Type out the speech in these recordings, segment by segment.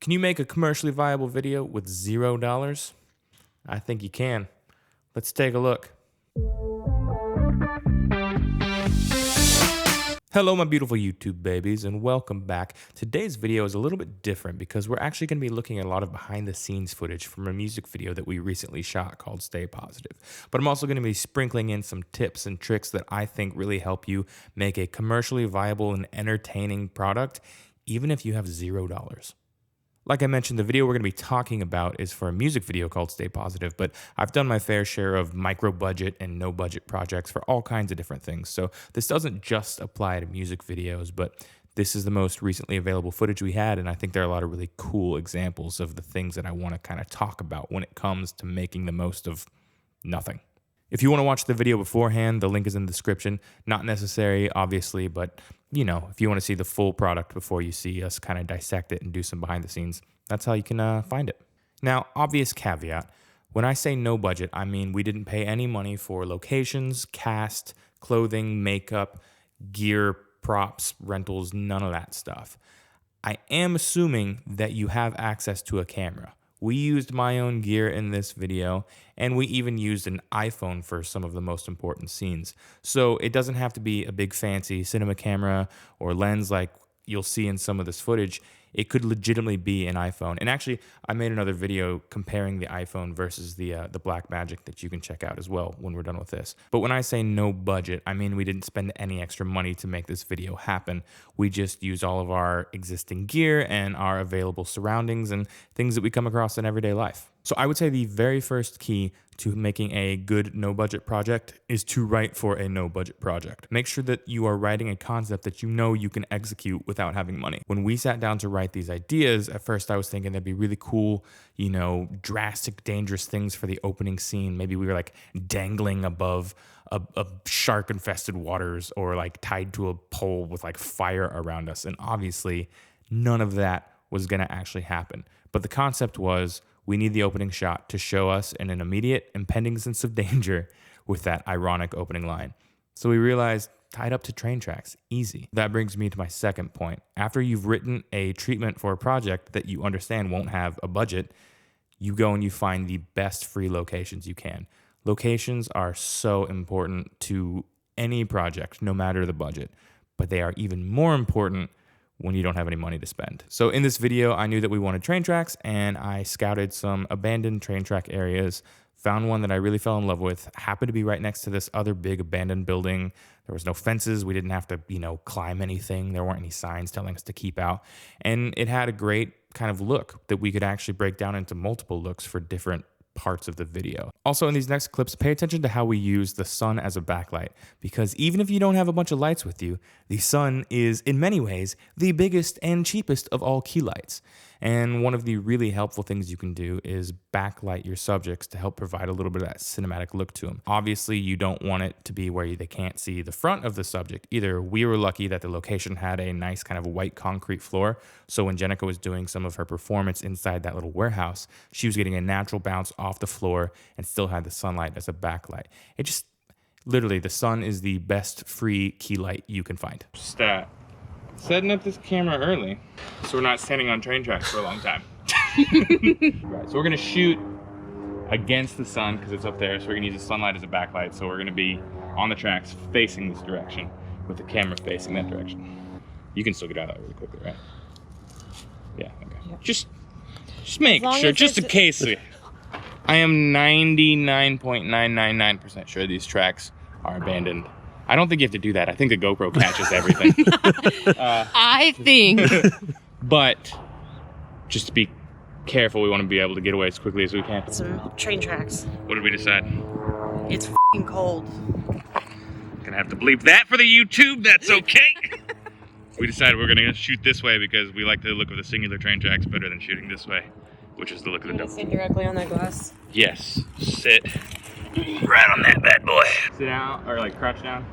Can you make a commercially viable video with $0? I think you can. Let's take a look. Hello, my beautiful YouTube babies, and welcome back. Today's video is a little bit different because we're actually going to be looking at a lot of behind-the-scenes footage from a music video that we recently shot called Stay Positive. But I'm also going to be sprinkling in some tips and tricks that I think really help you make a commercially viable and entertaining product, even if you have $0. Like I mentioned, the video we're going to be talking about is for a music video called Stay Positive, but I've done my fair share of micro-budget and no-budget projects for all kinds of different things. So this doesn't just apply to music videos, but this is the most recently available footage we had, and I think there are a lot of really cool examples of the things that I want to kind of talk about when it comes to making the most of nothing. If you want to watch the video beforehand, the link is in the description. Not necessary, obviously, but you know, if you want to see the full product before you see us kind of dissect it and do some behind the scenes, that's how you can find it. Now, obvious caveat, when I say no budget, I mean we didn't pay any money for locations, cast, clothing, makeup, gear, props, rentals, none of that stuff. I am assuming that you have access to a camera. We used my own gear in this video, and we even used an iPhone for some of the most important scenes. So it doesn't have to be a big fancy cinema camera or lens like you'll see in some of this footage. It could legitimately be an iPhone. And actually, I made another video comparing the iPhone versus the Blackmagic that you can check out as well when we're done with this. But when I say no budget, I mean we didn't spend any extra money to make this video happen. We just used all of our existing gear and our available surroundings and things that we come across in everyday life. So I would say the very first key to making a good no-budget project is to write for a no-budget project. Make sure that you are writing a concept that you know you can execute without having money. When we sat down to write these ideas, at first I was thinking that'd be really cool, you know, drastic, dangerous things for the opening scene. Maybe we were like dangling above a shark-infested waters or like tied to a pole with like fire around us. And obviously, none of that was gonna actually happen. But the concept was, we need the opening shot to show us in an immediate, impending sense of danger with that ironic opening line. So we realized, tied up to train tracks, easy. That brings me to my second point. After you've written a treatment for a project that you understand won't have a budget, you go and you find the best free locations you can. Locations are so important to any project, no matter the budget, but they are even more important when you don't have any money to spend. So in this video, I knew that we wanted train tracks, and I scouted some abandoned train track areas, found one that I really fell in love with, happened to be right next to this other big abandoned building. There was no fences. We didn't have to, climb anything. There weren't any signs telling us to keep out. And it had a great kind of look that we could actually break down into multiple looks for different parts of the video. Also, in these next clips, pay attention to how we use the sun as a backlight, because even if you don't have a bunch of lights with you, the sun is in many ways the biggest and cheapest of all key lights. And one of the really helpful things you can do is backlight your subjects to help provide a little bit of that cinematic look to them. Obviously, you don't want it to be where they can't see the front of the subject either. We were lucky that the location had a nice kind of white concrete floor, so when Jennica was doing some of her performance inside that little warehouse, she was getting a natural bounce off the floor and still had the sunlight as a backlight. It just, literally, the sun is the best free key light you can find. Setting up this camera early, so we're not standing on train tracks for a long time. Right, so we're gonna shoot against the sun because it's up there, so we're gonna use the sunlight as a backlight, so we're gonna be on the tracks facing this direction with the camera facing that direction. You can still get out of that really quickly, right? Yeah, okay. Yep. Just make sure, just in case. I am 99.999% sure these tracks are abandoned. I don't think you have to do that. I think the GoPro catches everything. I think. But just to be careful, we want to be able to get away as quickly as we can. Some train tracks. What did we decide? It's f***ing cold. Gonna have to bleep that for the YouTube. That's okay. We decided we're gonna shoot this way because we like the look of the singular train tracks better than shooting this way, which is the look of the double. Sit directly on that glass. Yes. Sit right on that bad boy. Sit down, or like crouch down.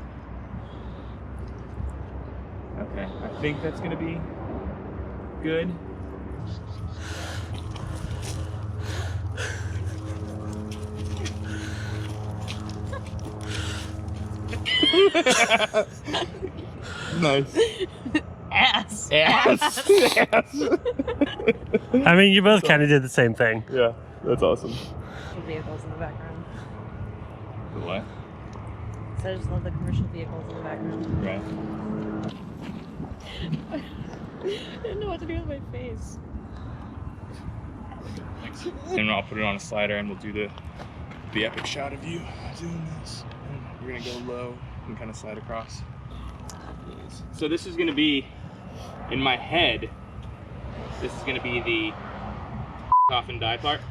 Okay, I think that's gonna be good. Nice. Ass. Ass. Ass. Ass. I mean, you both kind of did the same thing. Yeah, that's awesome. Vehicles in the background. The what? So I just love the commercial vehicles in the background. Right. I didn't know what to do with my face. Thanks. And I'll put it on a slider and we'll do the epic shot of you doing this. And we're gonna go low and kind of slide across. So this is gonna be, in my head, this is gonna be the off and die part.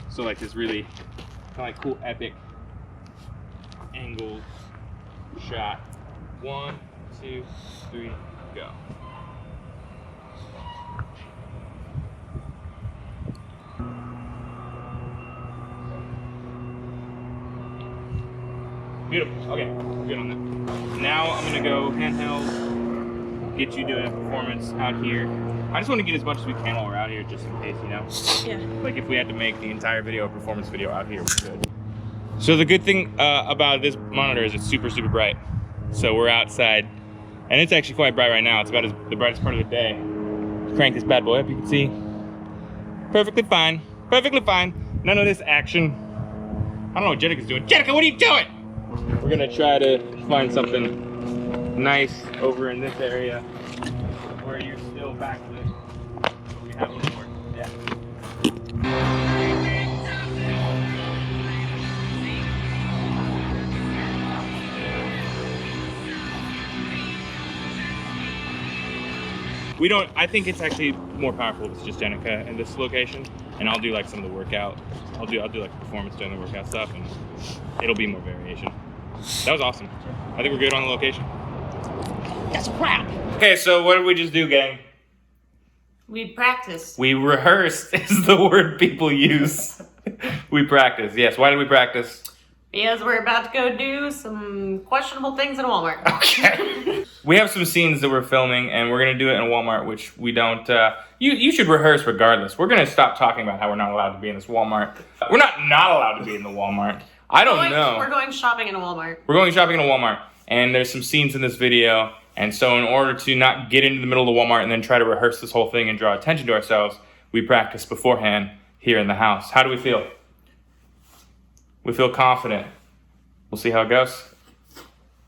So like this really kind of like cool epic angled shot. 1, 2, 3, go. Beautiful. Okay, we're good on that. Now I'm gonna go handheld, get you doing a performance out here. I just want to get as much as we can while we're out here, just in case, you know? Yeah. Like if we had to make the entire video a performance video out here, we could. So the good thing about this monitor is it's super, super bright. So we're outside, and it's actually quite bright right now. It's about the brightest part of the day. Crank this bad boy up, you can see. Perfectly fine, perfectly fine. None of this action. I don't know what Jennica's doing. Jennica, what are you doing? We're gonna try to find something nice over in this area where you're still backlit. But we have a little more. Yeah. We don't, I think it's actually more powerful if it's just Jennica in this location, and I'll do like some of the workout. I'll do like performance during the workout stuff, and it'll be more variation. That was awesome. I think we're good on the location. That's crap. Okay, so what did we just do, gang? We practiced. We rehearsed is the word people use. We practiced, yes. Why did we practice? Because we're about to go do some questionable things in Walmart. Okay. We have some scenes that we're filming, and we're gonna do it in Walmart, which we don't, you should rehearse regardless. We're gonna stop talking about how we're not allowed to be in this Walmart. We're not allowed to be in the Walmart. I don't know. We're going shopping in a Walmart. We're going shopping in a Walmart, and there's some scenes in this video, and so in order to not get into the middle of the Walmart and then try to rehearse this whole thing and draw attention to ourselves, we practice beforehand here in the house. How do we feel? We feel confident. We'll see how it goes.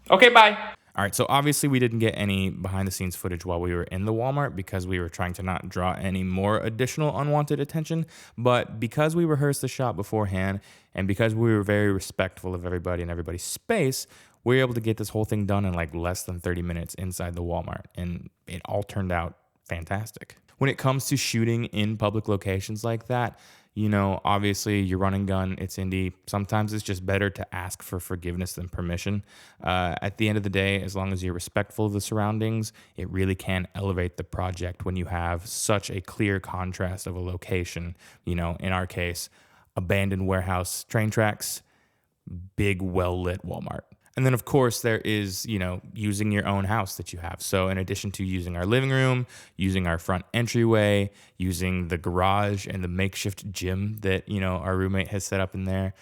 Okay, bye. All right, so obviously we didn't get any behind the scenes footage while we were in the Walmart because we were trying to not draw any more additional unwanted attention. But because we rehearsed the shot beforehand and because we were very respectful of everybody and everybody's space, we were able to get this whole thing done in like less than 30 minutes inside the Walmart. And it all turned out fantastic. When it comes to shooting in public locations like that, you know, obviously you're run and gun, it's indie. Sometimes it's just better to ask for forgiveness than permission. At the end of the day, as long as you're respectful of the surroundings, it really can elevate the project when you have such a clear contrast of a location. You know, in our case, abandoned warehouse train tracks, big well-lit Walmart. And then, of course, there is, you know, using your own house that you have. So in addition to using our living room, using our front entryway, using the garage and the makeshift gym that, you know, our roommate has set up in there,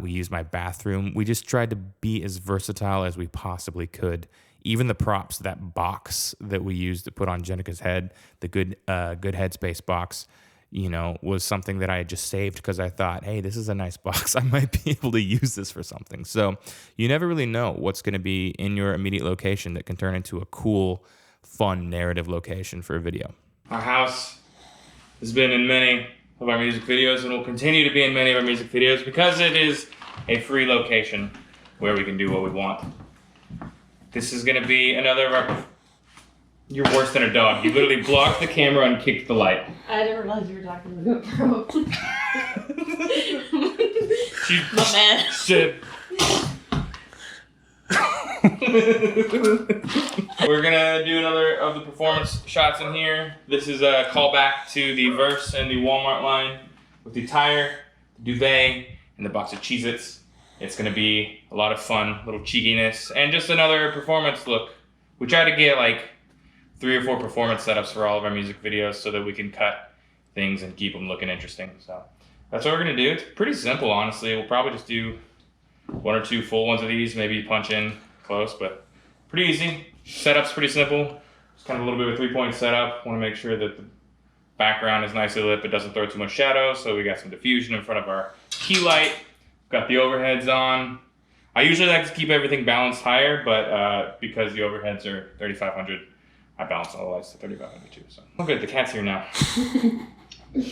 we use my bathroom. We just tried to be as versatile as we possibly could. Even the props, that box that we used to put on Jenica's head, the good headspace box, you know, was something that I had just saved because I thought, hey, this is a nice box. I might be able to use this for something. So you never really know what's going to be in your immediate location that can turn into a cool, fun narrative location for a video. Our house has been in many of our music videos and will continue to be in many of our music videos because it is a free location where we can do what we want. This is going to be another of our... You're worse than a dog. You literally blocked the camera and kicked the light. I didn't realize you were talking to the GoPro. My man. Shit. We're gonna do another of the performance shots in here. This is a callback to the verse and the Walmart line with the tire, the duvet, and the box of Cheez-Its. It's gonna be a lot of fun, little cheekiness, and just another performance look. We try to get like 3 or 4 performance setups for all of our music videos so that we can cut things and keep them looking interesting. So that's what we're gonna do. It's pretty simple, honestly. We'll probably just do 1 or 2 full ones of these, maybe punch in close, but pretty easy. Setup's pretty simple. It's kind of a little bit of a 3-point setup. Want to make sure that the background is nicely lit but doesn't throw too much shadow. So we got some diffusion in front of our key light. Got the overheads on. I usually like to keep everything balanced higher, but because the overheads are 3500, I balance all the lights to 3500 too. So oh good, the cat's here now.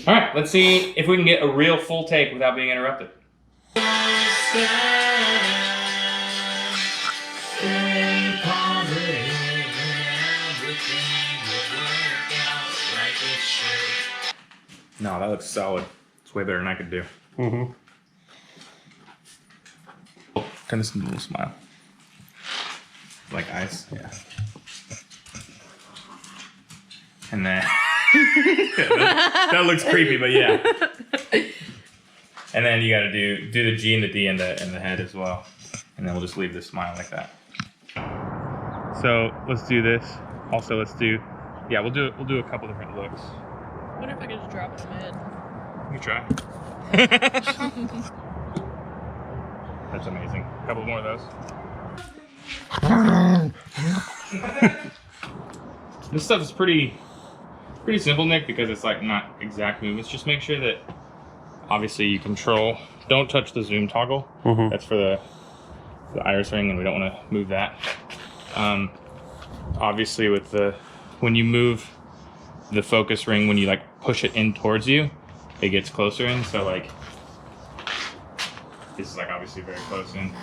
All right, let's see if we can get a real full take without being interrupted. No, that looks solid. It's way better than I could do. Mm-hmm. Kind of a little smile. Like eyes, yeah. And then that looks creepy, but yeah. And then you gotta do the G and the D and the head as well. And then we'll just leave this smile like that. So let's do this. Also let's do we'll do a couple different looks. What if I could just drop it in my head? You try. That's amazing. A couple more of those. This stuff is pretty simple, Nick, because it's like not exact movements. Just make sure that obviously you control. Don't touch the zoom toggle. Mm-hmm. That's for the iris ring, and we don't want to move that. Obviously, with when you move the focus ring, when you like push it in towards you, it gets closer in. So like this is like obviously very close in.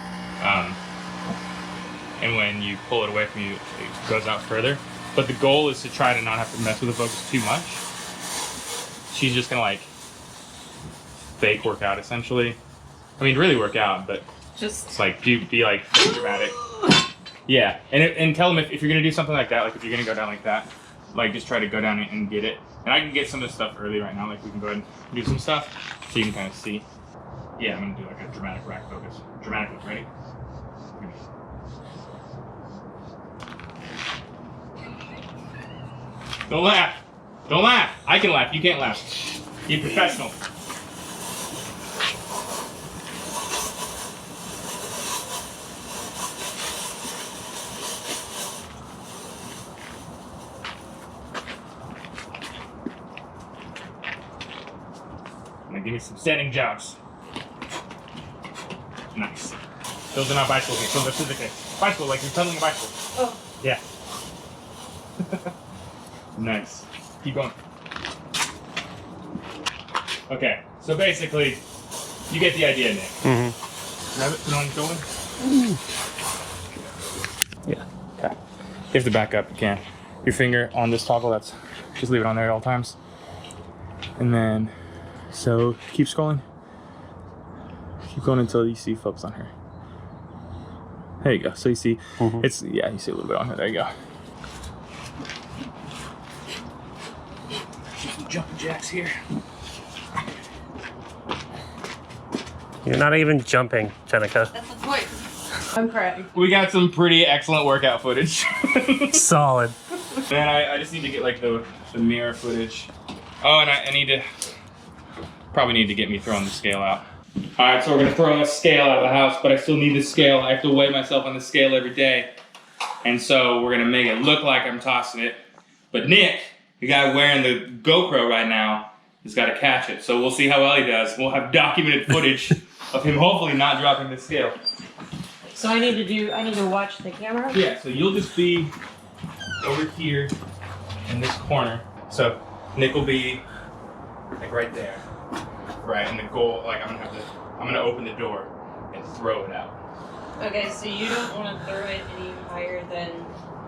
And when you pull it away from you, it goes out further. But the goal is to try to not have to mess with the focus too much. She's just gonna like fake work out essentially. I mean, really work out, but Just like be like dramatic. Yeah, and tell them if you're gonna do something like that, like if you're gonna go down like that, like just try to go down and get it. And I can get some of this stuff early right now. Like we can go ahead and do some stuff so you can kind of see. Yeah, I'm gonna do like a dramatic rack focus. Dramatic look, ready? Don't laugh. Don't laugh. I can laugh. You can't laugh. Be professional. Now give me some standing jobs. Nice. Those are not bicycle kicks. Those are scissor kicks. Bicycle, like you're pedaling a bicycle. oh, Yeah. Nice. Keep going. Okay, so basically, you get the idea, Nick. Mm-hmm. Grab it, put it on your shoulder. Yeah. Okay. You have to back up, you can. Your finger on this toggle, just leave it on there at all times. And then, so keep scrolling. Keep going until you see focus on her. There you go. So you see, you see a little bit on her. There you go. Some jumping jacks here. You're not even jumping, Jennica. that's the point. I'm crying. We got some pretty excellent workout footage. Solid. And I just need to get like the mirror footage. Oh, and I need to probably need to get me throwing the scale out. All right, so we're gonna throw a scale out of the house, but I still need the scale. I have to weigh myself on the scale every day. And so we're gonna make it look like I'm tossing it. But Nick, the guy wearing the GoPro right now, has got to catch it. So we'll see how well he does. We'll have documented footage of him hopefully not dropping the scale. So I need to watch the camera? Yeah, so you'll just be over here in this corner. So Nick will be like right there. Right, and the goal, like I'm gonna open the door and throw it out. Okay, so you don't want to throw it any higher than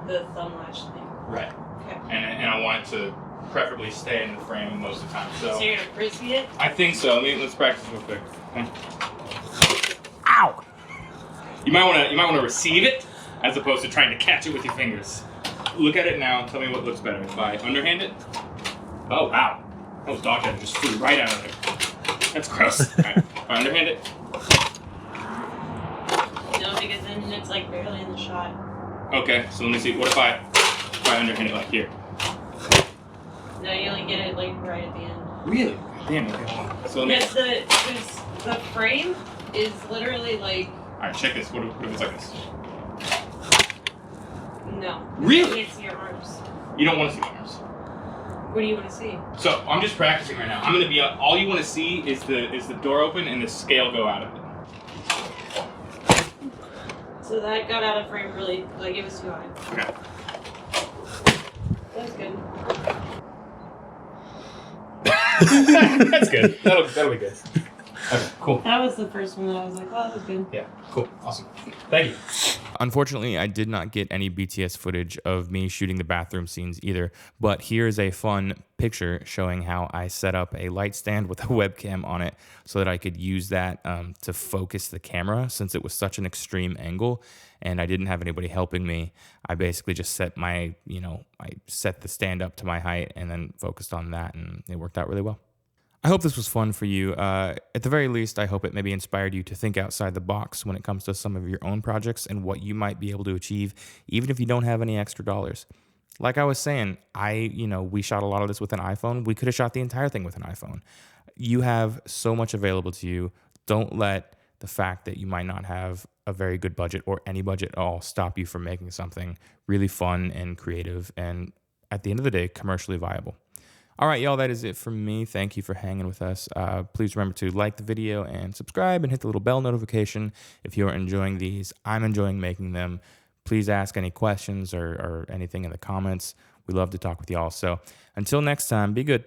the thumb latch thing. Right. Okay. And I want it to preferably stay in the frame most of the time. So you're gonna frisbee it? I think so. Let's practice real quick. Okay. Ow! You might want to receive it as opposed to trying to catch it with your fingers. Look at it now and tell me what looks better. If I underhand it. Oh wow, those dog heads just flew right out of there. That's gross. All right. If I underhand it. No, because then it's like barely in the shot. Okay, so let me see. What if I underhand it like here? No, you only get it like right at the end. Really? Damn. Okay. So let me. Because the frame is literally like. All right, check this. What if it's like this? No. Really? You can't see your arms. You don't want to see my arms. What do you want to see? So I'm just practicing right now. I'm gonna be all you want to see is the door open and the scale go out of it. So that got out of frame really, like it was too high. Okay. That's good. That's good. That'll be good. Okay, cool. That was the first one that I was like, oh, that was good. Yeah, cool. Awesome. Thank you. Unfortunately, I did not get any BTS footage of me shooting the bathroom scenes either, but here's a fun picture showing how I set up a light stand with a webcam on it so that I could use that to focus the camera since it was such an extreme angle and I didn't have anybody helping me. I basically just set I set the stand up to my height and then focused on that, and it worked out really well. I hope this was fun for you. At the very least, I hope it maybe inspired you to think outside the box when it comes to some of your own projects and what you might be able to achieve, even if you don't have any extra dollars. Like I was saying, we shot a lot of this with an iPhone. We could have shot the entire thing with an iPhone. You have so much available to you. Don't let the fact that you might not have a very good budget or any budget at all stop you from making something really fun and creative and, at the end of the day, commercially viable. All right, y'all, that is it from me. Thank you for hanging with us. Please remember to like the video and subscribe and hit the little bell notification if you are enjoying these. I'm enjoying making them. Please ask any questions or anything in the comments. We love to talk with y'all. So until next time, be good.